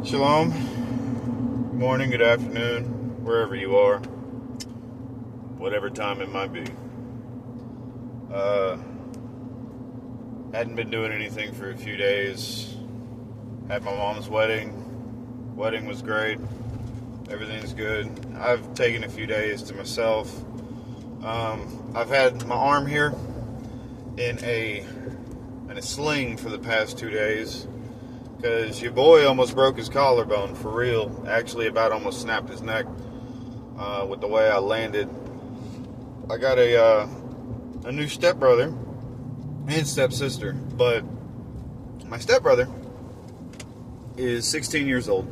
Shalom. Good morning, good afternoon, wherever you are, whatever time it might be. Hadn't been doing anything for a few days. Had my mom's wedding. Wedding was great. Everything's good. I've taken a few days to myself. I've had my arm here in a sling for the past 2 days. Because your boy almost broke his collarbone, for real. Actually, about almost snapped his neck with the way I landed. I got a new stepbrother and stepsister. But my stepbrother is 16 years old.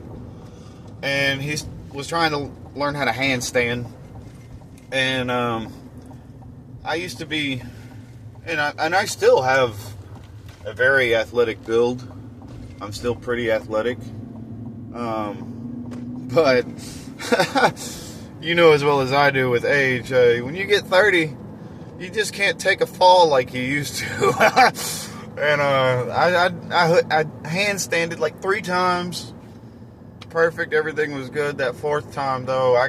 And he was trying to learn how to handstand. And I used to be, and I still have a very athletic build. I'm still pretty athletic. But you know as well as I do with age, when you get 30, you just can't take a fall like you used to. And I handstanded like 3 times. Perfect, everything was good. That 4th time though, I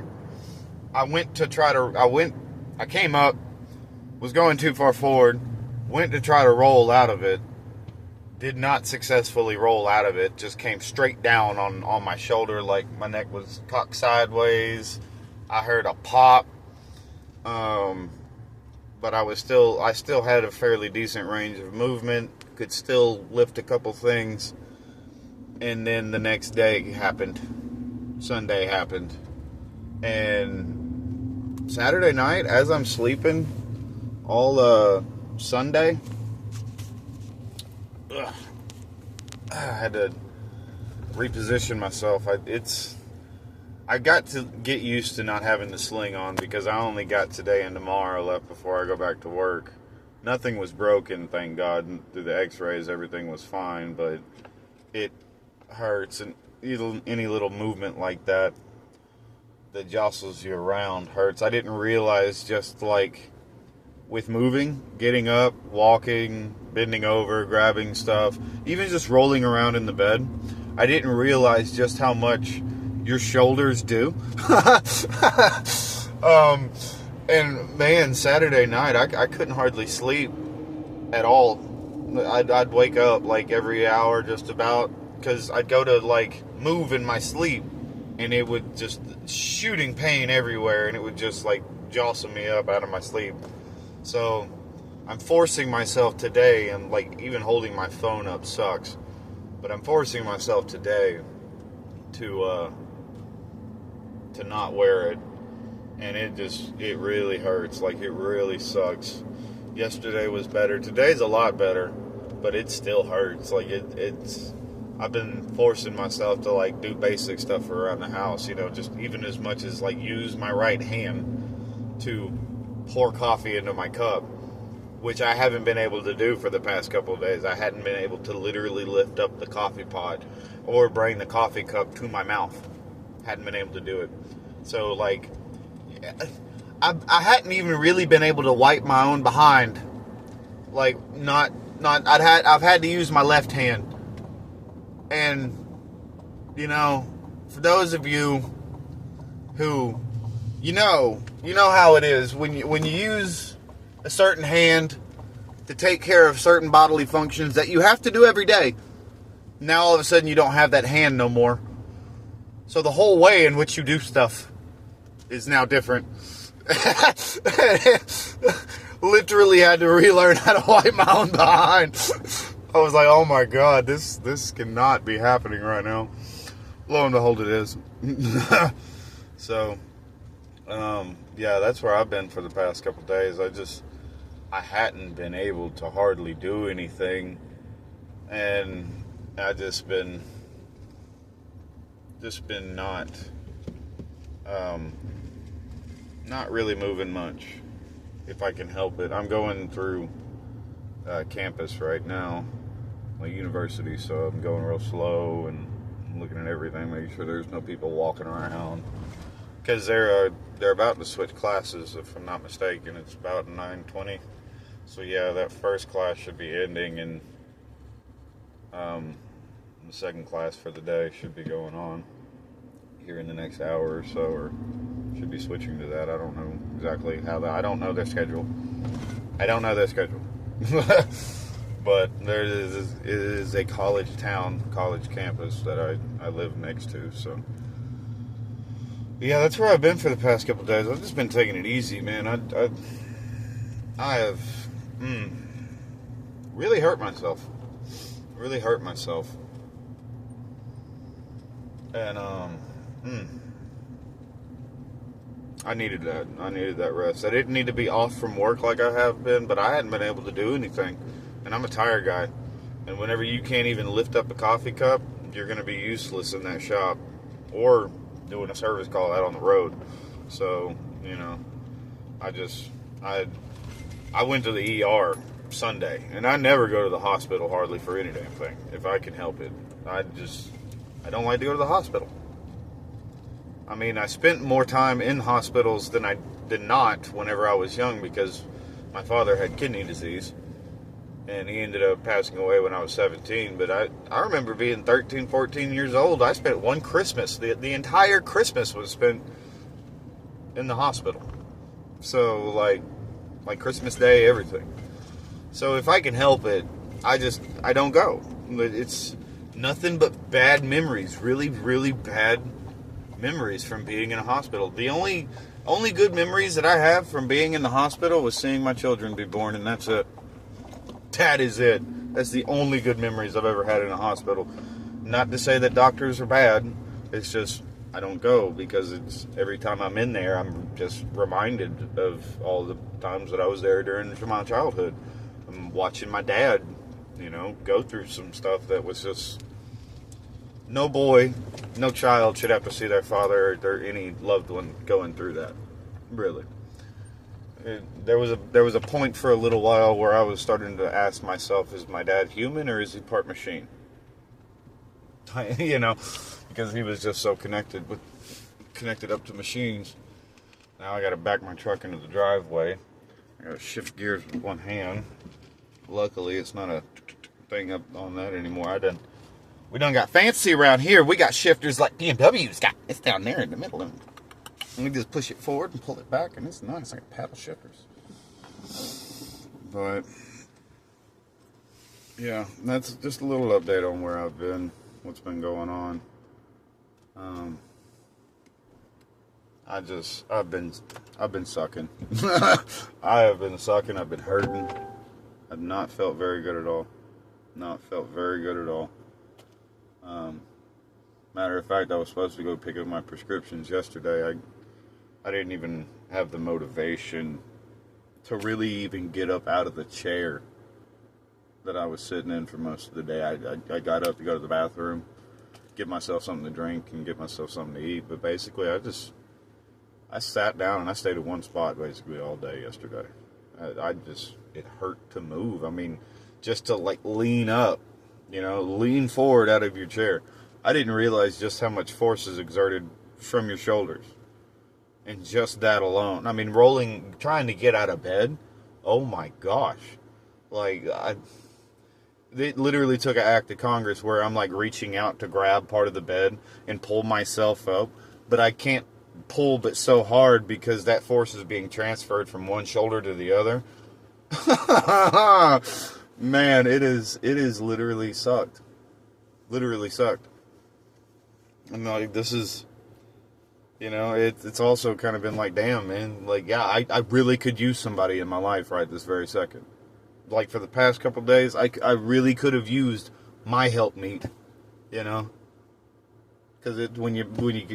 came up, was going too far forward, went to try to roll out of it. Did not successfully roll out of it. Just came straight down on my shoulder, like my neck was cocked sideways. I heard a pop. But I still had a fairly decent range of movement. Could still lift a couple things. And then the next day happened. Sunday happened. And Saturday night, as I'm sleeping, all Sunday, I had to reposition myself. I got to get used to not having the sling on because I only got today and tomorrow left before I go back to work. Nothing was broken, thank God. Through the x-rays, everything was fine, but it hurts. And any little movement like that jostles you around hurts. I didn't realize just like with moving, getting up, walking, bending over, grabbing stuff, even just rolling around in the bed, I didn't realize just how much your shoulders do. And man, Saturday night, I couldn't hardly sleep at all. I'd wake up like every hour just about, because I'd go to like move in my sleep, and it would just shooting pain everywhere, and it would just like jostle me up out of my sleep. So I'm forcing myself today, and like even holding my phone up sucks, but I'm forcing myself today to not wear it, and it really hurts. Like it really sucks. Yesterday was better. Today's a lot better, but it still hurts. Like I've been forcing myself to like do basic stuff around the house, just even as much as like use my right hand to pour coffee into my cup, which I haven't been able to do for the past couple of days. I hadn't been able to literally lift up the coffee pot or bring the coffee cup to my mouth. Hadn't been able to do it. So like, I hadn't even really been able to wipe my own behind. Like I've had to use my left hand. And for those of you who you know how it is when you use a certain hand to take care of certain bodily functions that you have to do every day. Now all of a sudden you don't have that hand no more. So the whole way in which you do stuff is now different. Literally had to relearn how to wipe my own behind. I was like, oh my God, this cannot be happening right now. Lo and behold, it is. So, yeah, that's where I've been for the past couple days. I hadn't been able to hardly do anything, and I just been not really moving much, if I can help it. I'm going through campus right now, my university, so I'm going real slow and looking at everything, making sure there's no people walking around, because they're about to switch classes, if I'm not mistaken. It's about 9:20. So yeah, that first class should be ending in the second class for the day should be going on here in the next hour or so, or should be switching to that. I don't know exactly how that. I don't know their schedule. But it is a college campus that I live next to. So yeah, that's where I've been for the past couple of days. I've just been taking it easy, man. I have really hurt myself. And I needed that. I needed that rest. I didn't need to be off from work like I have been, but I hadn't been able to do anything. And I'm a tired guy. And whenever you can't even lift up a coffee cup, you're going to be useless in that shop or doing a service call out on the road. So, I went to the ER Sunday, and I never go to the hospital hardly for any damn thing, if I can help it. I don't like to go to the hospital. I mean, I spent more time in hospitals than I did not whenever I was young because my father had kidney disease, and he ended up passing away when I was 17. But I remember being 13, 14 years old. I spent one Christmas. The entire Christmas was spent in the hospital. So, like Christmas Day, everything. So if I can help it, I don't go. It's nothing but bad memories. Really, really bad memories from being in a hospital. The only good memories that I have from being in the hospital was seeing my children be born, and that's it. That is it. That's the only good memories I've ever had in a hospital. Not to say that doctors are bad. It's just I don't go because it's every time I'm in there, I'm just reminded of all the times that I was there during my childhood. I'm watching my dad, go through some stuff that was just no boy, no child should have to see their father or any loved one going through that. Really. There was a point for a little while where I was starting to ask myself, is my dad human or is he part machine? Because he was just so connected up to machines. Now I got to back my truck into the driveway. I got to shift gears with one hand. Luckily, it's not a thing up on that anymore. We done got fancy around here. We got shifters like BMW's got. It's down there in the middle. And we just push it forward and pull it back, and it's nice, like paddle shifters. But yeah, that's just a little update on where I've been, what's been going on. I've been sucking. I have been sucking. I've been hurting. I've not felt very good at all. Matter of fact, I was supposed to go pick up my prescriptions yesterday. I didn't even have the motivation to really even get up out of the chair that I was sitting in for most of the day. I got up to go to the bathroom, get myself something to drink, and get myself something to eat. But basically, I sat down and I stayed at one spot basically all day yesterday. It hurt to move. I mean, just to lean up, lean forward out of your chair. I didn't realize just how much force is exerted from your shoulders. And just that alone. I mean, trying to get out of bed, oh my gosh. It literally took an act of Congress where I'm reaching out to grab part of the bed and pull myself up. But I can't pull but so hard because that force is being transferred from one shoulder to the other. Man, it is literally sucked. Literally sucked. And this is, it's also kind of been damn, man. I really could use somebody in my life right this very second. For the past couple of days, I really could have used my helpmeet, Because when you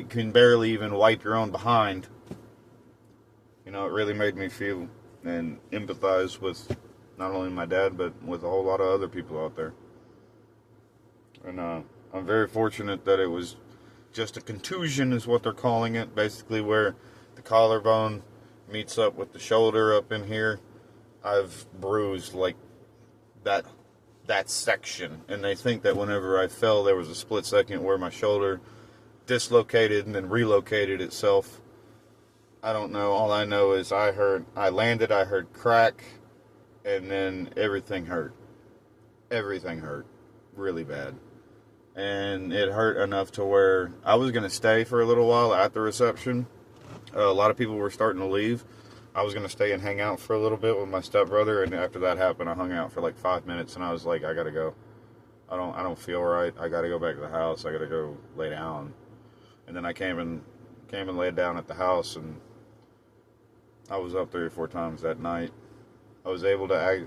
can barely even wipe your own behind, it really made me feel and empathize with not only my dad, but with a whole lot of other people out there. And I'm very fortunate that it was just a contusion is what they're calling it, basically where the collarbone meets up with the shoulder up in here. I've bruised that section, and they think that whenever I fell there was a split second where my shoulder dislocated and then relocated itself. I don't know. All I know is I landed, I heard crack, and then everything hurt really bad. and it hurt enough to where I was going to stay for a little while at the reception. A lot of people were starting to leave. I was going to stay and hang out for a little bit with my stepbrother, and after that happened, I hung out for like 5 minutes, and I was like, I got to go. I don't feel right. I got to go back to the house. I got to go lay down. And then I came and laid down at the house, and I was up 3 or 4 times that night. I was able to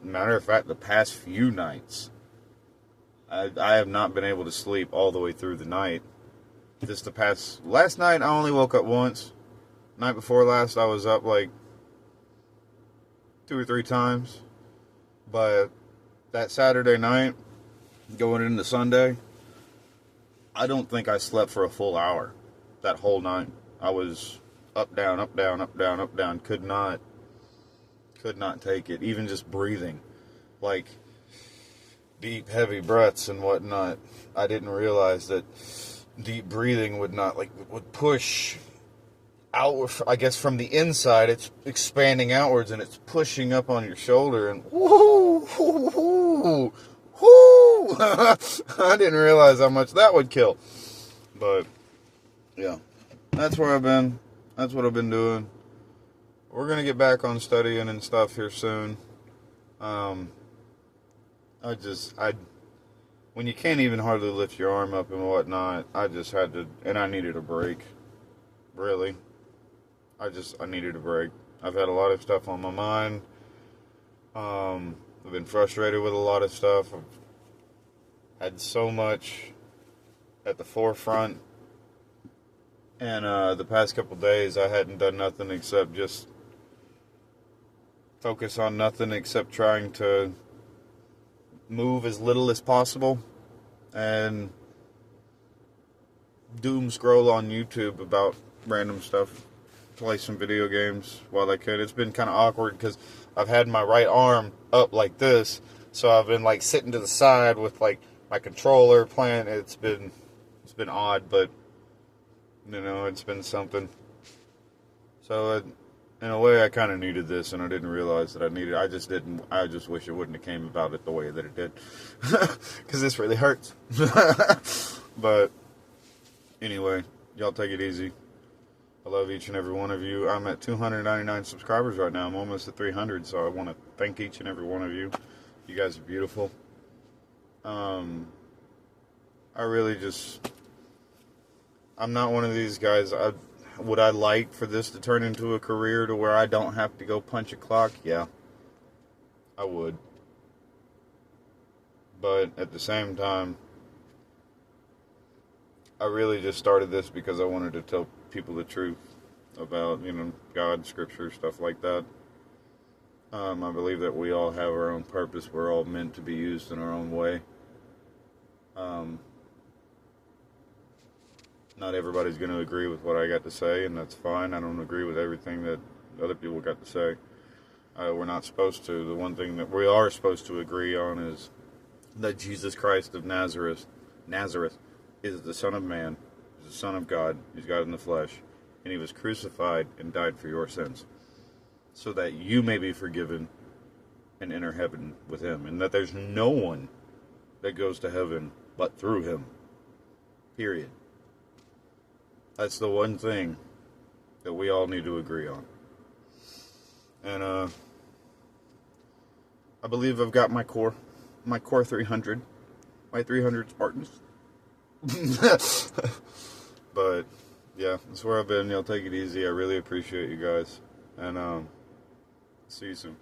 matter of fact, the past few nights, I have not been able to sleep all the way through the night. Last night I only woke up once. Night before last I was up like 2 or 3 times. But that Saturday night, going into Sunday, I don't think I slept for a full hour that whole night. I was up, down, up, down, up, down, up, down. Could not take it. Even just breathing. Like deep, heavy breaths and whatnot. I didn't realize that deep breathing would push outward. I guess from the inside, it's expanding outwards and it's pushing up on your shoulder. And whoo, whoo, whoo, whoo. I didn't realize how much that would kill. But yeah, that's where I've been. That's what I've been doing. We're gonna get back on studying and stuff here soon. When you can't even hardly lift your arm up and whatnot, I just had to, and I needed a break. Really. I needed a break. I've had a lot of stuff on my mind. I've been frustrated with a lot of stuff. I've had so much at the forefront. And the past couple days, I hadn't done nothing except just focus on nothing except trying to move as little as possible and doom scroll on YouTube about random stuff, play some video games while I could. It's been kind of awkward because I've had my right arm up like this, so I've been like sitting to the side with like my controller playing. It's been odd, but you know, it's been something. So in a way, I kind of needed this, and I didn't realize that I needed it. I just wish it wouldn't have came about it the way that it did. Because this really hurts. But anyway, y'all take it easy. I love each and every one of you. I'm at 299 subscribers right now. I'm almost at 300, so I want to thank each and every one of you. You guys are beautiful. I'm not one of these guys. Would I like for this to turn into a career to where I don't have to go punch a clock? Yeah, I would. But at the same time, I really just started this because I wanted to tell people the truth about, God, scripture, stuff like that. I believe that we all have our own purpose. We're all meant to be used in our own way. Not everybody's going to agree with what I got to say, and that's fine. I don't agree with everything that other people got to say. We're not supposed to. The one thing that we are supposed to agree on is that Jesus Christ of Nazareth is the Son of Man, is the Son of God, he's God in the flesh, and he was crucified and died for your sins, so that you may be forgiven and enter heaven with him, and that there's no one that goes to heaven but through him. Period. That's the one thing that we all need to agree on. And I believe I've got my core 300, my 300 Spartans. But yeah, that's where I've been. Y'all take it easy. I really appreciate you guys, and see you soon.